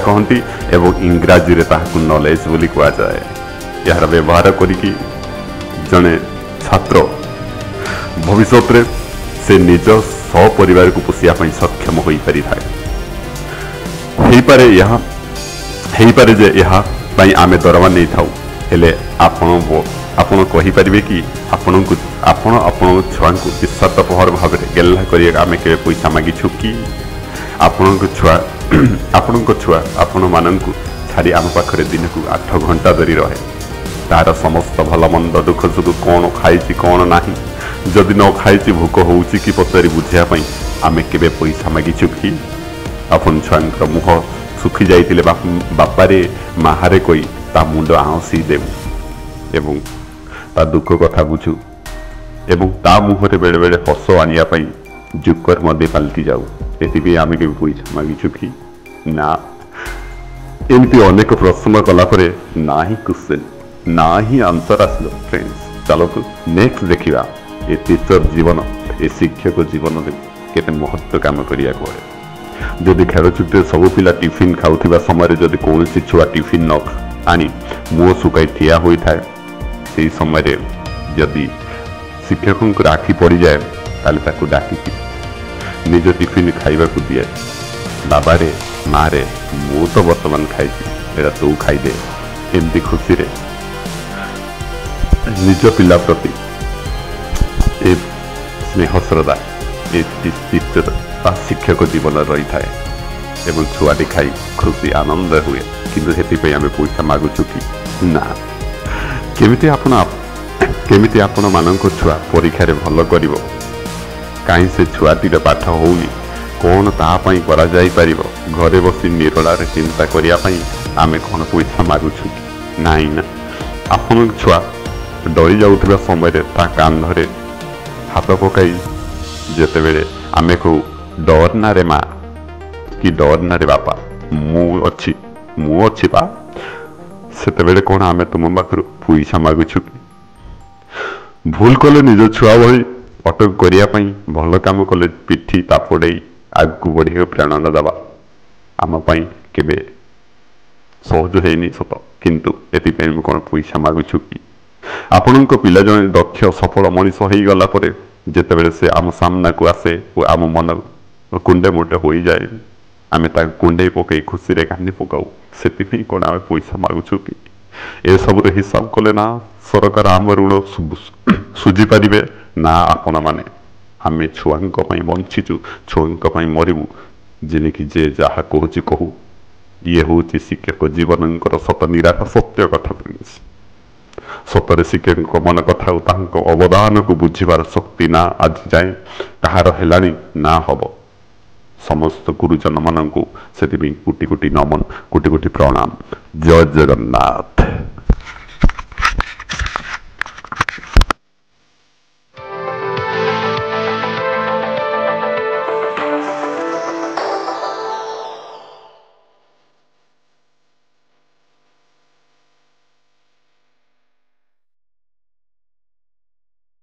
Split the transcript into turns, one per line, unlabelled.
कहती एवं इंग्राजी रे ताहाकु नॉलेज बोली कहा जाए। यार व्यवहार करिकी जने छात्र भविष्य रे से निज सपरिवार को पोषिया पई सक्षम होई पारि थाए। हेई पारे जे यहाँ पई आमे दरमा नहीं थाउ हेले आपण कहि परिबे कि आपण छुआ को विश्वासपहर भाव में गेल्ला करिया आमे के पैसा मागी छुकी आपण छुआ आपण माननकु छाड़ी आम पाखरे दिन को 8 घंटा धरी रहे। तार समस्त भल मंद दुख सुख कौन खाई कौन नाही जदि न खाई भोक होउची कि पचारि बुझिया पई आमे केबे पैसा मागिछु कि आपन छुआंकर मुह सुखी जाइतिले बापारे माहारे कोई ता मुंड आउसी देबु एवं ता दुख कथा बुझु एवं ता मुहरे बेले बेले हस आनिया पई जुकर मध्य पाल्टी जाऊ एति आमे के पैसा मागिछु कि ना। एमती अनेक प्रश्न कलापर ना ही क्वेश्चन ना ही आंसर आसलो। फ्रेंड्स चलो तो नेक्स्ट देखिबा ए टीचर जीवन ए शिक्षक जीवन केते महत्व काम करिया पड़े। जदि खेल छुट्टी सब पिला टिफिन खाउथिबा समय जदि कौन छुआ टिफिन न आनी मुह सुकाई ठिया होई थाए से समय जदि शिक्षक आखि पड़ जाए ताले ताकू डाकी निज टिफिन खाइबा को दिए बाबा रे माँ रे मु तो बर्तमान खाई एरा तू खाईदे एमती खुशी रे निज पिला प्रति ए स्नेह श्रद्धा ए शिक्षक जीवन रही थाए एवं छुआटी खाई खुशी आनंद हुए किंतु हेतिपई आमे पैसा मागुछु कि ना। केमिति आपण मानक छुआ परीक्षा रे भल करिवो काई से छुआटीर पाठ होउनी कौन तापाई करा जाई परिबो घरे बसी निरोलारे चिंता करिया पई आमे कोन पैसा मागुछु नाई ना। आपन छुआ डरी जाउथबा समय ता कांधरे हाथ पकाई जेते बेले आमे को डर ना रे माँ कि डर ना रे बापा मु अच्छी बा सेते बेले कोन आमे तुम पाखरु पैसा मागुछु भूल कले निज छुआ भई अटक करिया पई भल काम कले पिठी तापड़े आगू बढ़े प्रेरणा दबा आम केबे सहज है सत किंतु एतिपई कौन पैसा मागुछु कि आपण पिला जन दक्ष सफल मनीष हो गला परे जेतेबेले से आम सामना को आसे और आम मन कुंडे मुंडे हो जाए आमे ता कुंडे पकई खुशी रे कांदी पकाऊ से कौन आम पैसा मागुछु कि ए सब हिसाब कले ना सरकार आम ऋण सुझी पारे ना आपण माने आमे छुआंक पई बंचीचु छुआंक पई मरिबु जिने कि जे जहा कहूची कहू ଇଏ ହେଉଛି ଶିକ୍ଷକ ଜୀବନଙ୍କର ସତ ନିରାଟ ସତ୍ୟ କଥା। ସତରେ ଶିକ୍ଷକଙ୍କ ମନ କଥା ଆଉ ତାଙ୍କ ଅବଦାନକୁ ବୁଝିବାର ଶକ୍ତି ନା ଆଜି ଯାଏଁ କାହାର ହେଲାଣି ନା ହବ। ସମସ୍ତ ଗୁରୁଜନମାନଙ୍କୁ ସେଥିପାଇଁ କୋଟି କୋଟି ନମନ, କୋଟି କୋଟି ପ୍ରଣାମ। ଜୟ ଜଗନ୍ନାଥ।